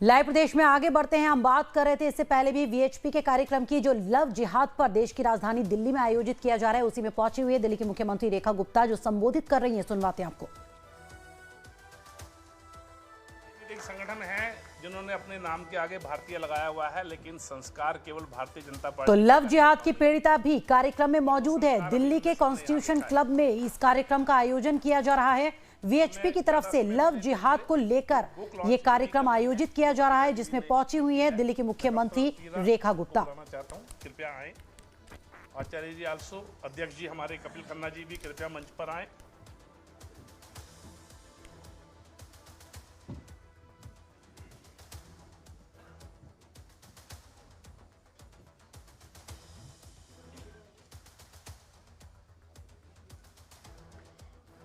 Live प्रदेश में आगे बढ़ते हैं। हम बात कर रहे थे इससे पहले भी वीएचपी के कार्यक्रम की, जो लव जिहाद पर देश की राजधानी दिल्ली में आयोजित किया जा रहा है, उसी में पहुंची हुई है दिल्ली की मुख्यमंत्री रेखा गुप्ता, जो संबोधित कर रही हैं। सुनवाते हैं आपको। एक संगठन है जिन्होंने अपने नाम के आगे भारतीय लगाया हुआ है, लेकिन संस्कार केवल भारतीय जनता पार्टी। तो लव जिहाद की पीड़िता भी कार्यक्रम में मौजूद है। दिल्ली के कॉन्स्टिट्यूशन क्लब में इस कार्यक्रम का आयोजन किया जा रहा है। वीएचपी की तरफ से लव जिहाद को लेकर यह कार्यक्रम आयोजित किया जा रहा है, जिसमें पहुंची हुई है दिल्ली की मुख्यमंत्री रेखा गुप्ता। कृपया आए। आचार्य जी आल्सो, अध्यक्ष जी हमारे कपिल खन्ना जी भी कृपया मंच पर आए।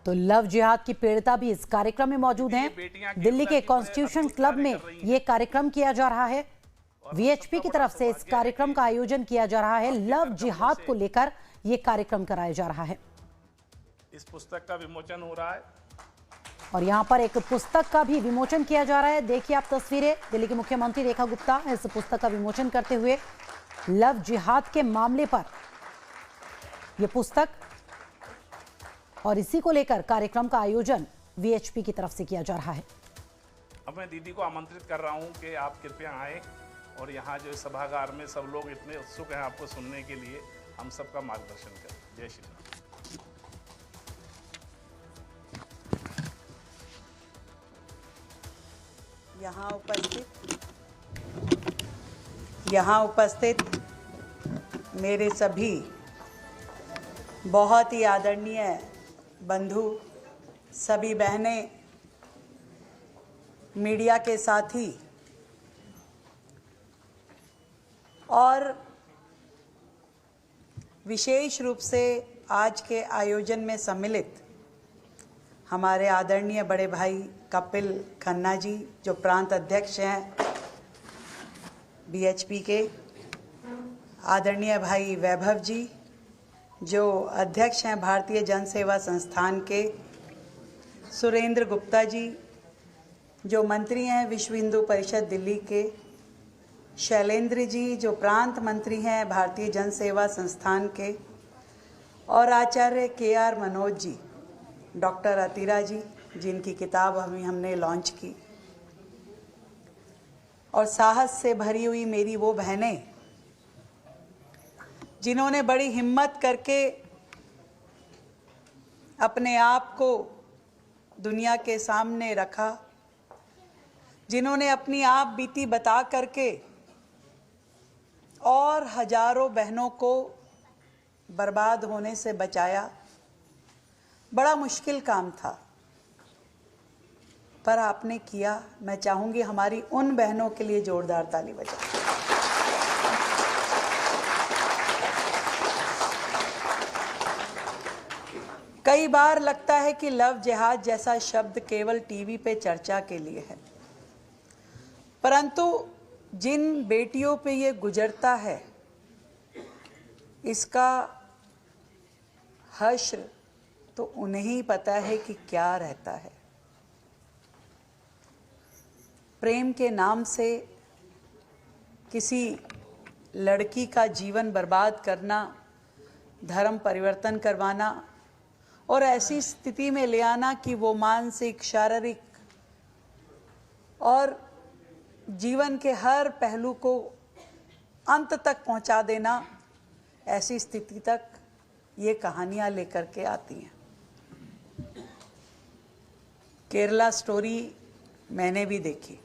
तो लव जिहाद की पीड़िता भी इस कार्यक्रम में मौजूद हैं। दिल्ली के कॉन्स्टिट्यूशन क्लब में यह कार्यक्रम किया जा रहा है। वीएचपी की तरफ से इस कार्यक्रम का आयोजन किया जा रहा है। लव जिहाद को लेकर यह कार्यक्रम कराया जा रहा है। इस पुस्तक का विमोचन हो रहा है और यहां पर एक पुस्तक का भी विमोचन किया जा रहा है। देखिए आप तस्वीरें, दिल्ली की मुख्यमंत्री रेखा गुप्ता इस पुस्तक का विमोचन करते हुए लव जिहाद के मामले पर यह पुस्तक और इसी को लेकर कार्यक्रम का आयोजन वीएचपी की तरफ से किया जा रहा है। अब मैं दीदी को आमंत्रित कर रहा हूं कि आप कृपया आए और यहाँ जो सभागार में सब लोग इतने उत्सुक हैं आपको सुनने के लिए, हम सबका मार्गदर्शन करें। जय श्री राम। यहाँ उपस्थित मेरे सभी बहुत ही आदरणीय बंधु, सभी बहनें, मीडिया के साथी और विशेष रूप से आज के आयोजन में सम्मिलित हमारे आदरणीय बड़े भाई कपिल खन्ना जी, जो प्रांत अध्यक्ष हैं वीएचपी के, आदरणीय भाई वैभव जी, जो अध्यक्ष हैं भारतीय जन सेवा संस्थान के, सुरेंद्र गुप्ता जी, जो मंत्री हैं विश्व हिंदू परिषद दिल्ली के, शैलेंद्र जी, जो प्रांत मंत्री हैं भारतीय जन सेवा संस्थान के, और आचार्य केआर मनोज जी, डॉक्टर अतीरा जी, जिनकी किताब अभी हमने लॉन्च की, और साहस से भरी हुई मेरी वो बहनें जिन्होंने बड़ी हिम्मत करके अपने आप को दुनिया के सामने रखा, जिन्होंने अपनी आप बीती बता करके और हजारों बहनों को बर्बाद होने से बचाया। बड़ा मुश्किल काम था, पर आपने किया। मैं चाहूंगी हमारी उन बहनों के लिए जोरदार ताली बजाएं। कई बार लगता है कि लव जिहाद जैसा शब्द केवल टीवी पे चर्चा के लिए है, परंतु जिन बेटियों पे ये गुजरता है, इसका हश्र तो उन्हें ही पता है कि क्या रहता है। प्रेम के नाम से किसी लड़की का जीवन बर्बाद करना, धर्म परिवर्तन करवाना और ऐसी स्थिति में ले आना कि वो मानसिक, शारीरिक और जीवन के हर पहलू को अंत तक पहुंचा देना, ऐसी स्थिति तक ये कहानियां लेकर के आती हैं। केरला स्टोरी मैंने भी देखी,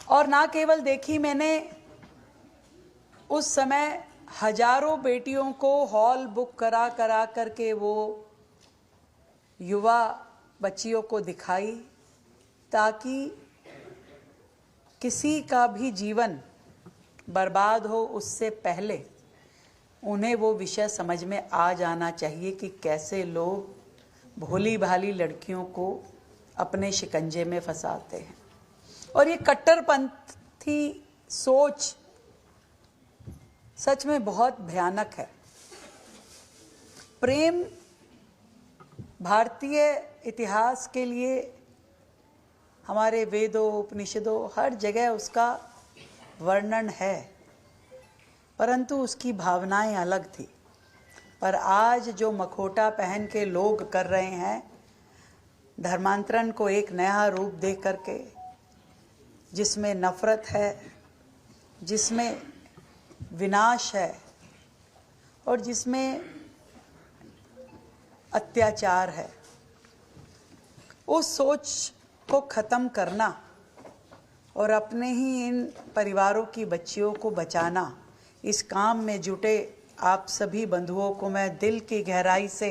और ना केवल देखी मैंने, उस समय हजारों बेटियों को हॉल बुक करा करा करके वो युवा बच्चियों को दिखाई, ताकि किसी का भी जीवन बर्बाद हो उससे पहले उन्हें वो विषय समझ में आ जाना चाहिए कि कैसे लोग भोली भाली लड़कियों को अपने शिकंजे में फंसाते हैं। और ये कट्टरपंथी सोच सच में बहुत भयानक है। प्रेम भारतीय इतिहास के लिए हमारे वेदों उपनिषदों हर जगह उसका वर्णन है, परंतु उसकी भावनाएं अलग थी। पर आज जो मखोटा पहन के लोग कर रहे हैं धर्मांतरण को एक नया रूप दे करके, जिसमें नफरत है, जिसमें विनाश है और जिसमें अत्याचार है, उस सोच को ख़त्म करना और अपने ही इन परिवारों की बच्चियों को बचाना, इस काम में जुटे आप सभी बंधुओं को मैं दिल की गहराई से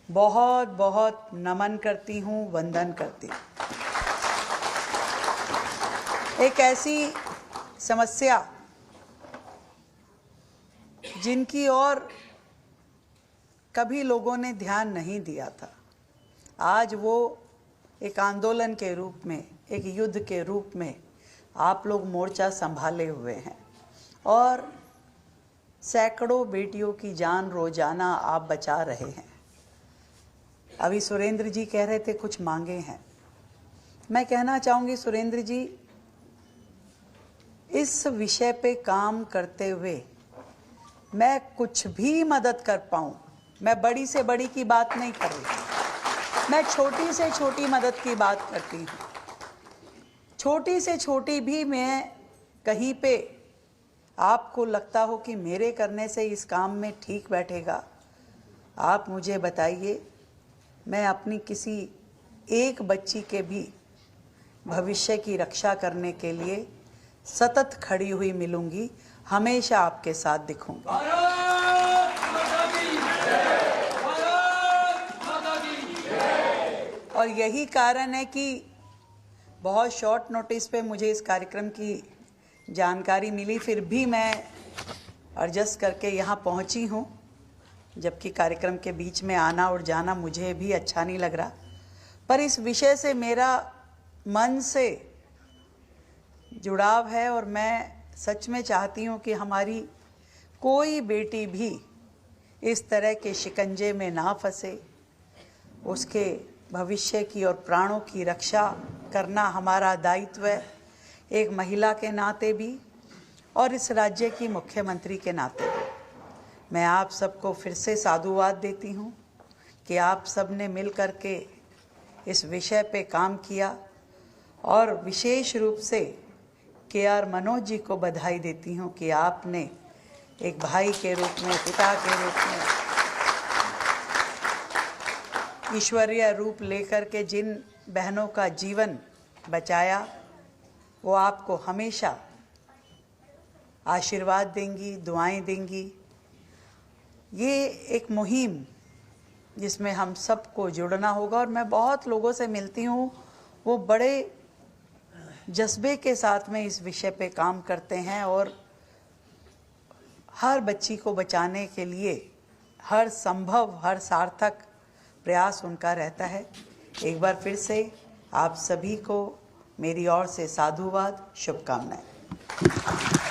बहुत बहुत नमन करती हूँ, वंदन करती हूँ। एक ऐसी समस्या जिनकी ओर कभी लोगों ने ध्यान नहीं दिया था, आज वो एक आंदोलन के रूप में, एक युद्ध के रूप में आप लोग मोर्चा संभाले हुए हैं और सैकड़ों बेटियों की जान रोजाना आप बचा रहे हैं। अभी सुरेंद्र जी कह रहे थे कुछ मांगे हैं। मैं कहना चाहूँगी सुरेंद्र जी, इस विषय पे काम करते हुए मैं कुछ भी मदद कर पाऊँ, मैं बड़ी से बड़ी की बात नहीं कर रही, मैं छोटी से छोटी मदद की बात करती हूँ। छोटी से छोटी भी मैं कहीं पे आपको लगता हो कि मेरे करने से इस काम में ठीक बैठेगा, आप मुझे बताइए। मैं अपनी किसी एक बच्ची के भी भविष्य की रक्षा करने के लिए सतत खड़ी हुई मिलूंगी, हमेशा आपके साथ दिखूंगी। और यही कारण है कि बहुत शॉर्ट नोटिस पे मुझे इस कार्यक्रम की जानकारी मिली, फिर भी मैं एडजस्ट करके यहाँ पहुँची हूँ, जबकि कार्यक्रम के बीच में आना और जाना मुझे भी अच्छा नहीं लग रहा। पर इस विषय से मेरा मन से जुड़ाव है और मैं सच में चाहती हूँ कि हमारी कोई बेटी भी इस तरह के शिकंजे में ना फंसे। उसके भविष्य की और प्राणों की रक्षा करना हमारा दायित्व है, एक महिला के नाते भी और इस राज्य की मुख्यमंत्री के नाते भी। मैं आप सबको फिर से साधुवाद देती हूँ कि आप सब ने मिल कर के इस विषय पे काम किया और विशेष रूप से के.आर. मनोज जी को बधाई देती हूँ कि आपने एक भाई के रूप में, पिता के रूप में ईश्वरीय रूप लेकर के जिन बहनों का जीवन बचाया, वो आपको हमेशा आशीर्वाद देंगी, दुआएं देंगी। ये एक मुहिम जिसमें हम सबको जुड़ना होगा और मैं बहुत लोगों से मिलती हूँ, वो बड़े जज्बे के साथ में इस विषय पे काम करते हैं और हर बच्ची को बचाने के लिए हर संभव, हर सार्थक प्रयास उनका रहता है। एक बार फिर से आप सभी को मेरी ओर से साधुवाद, शुभकामनाएं।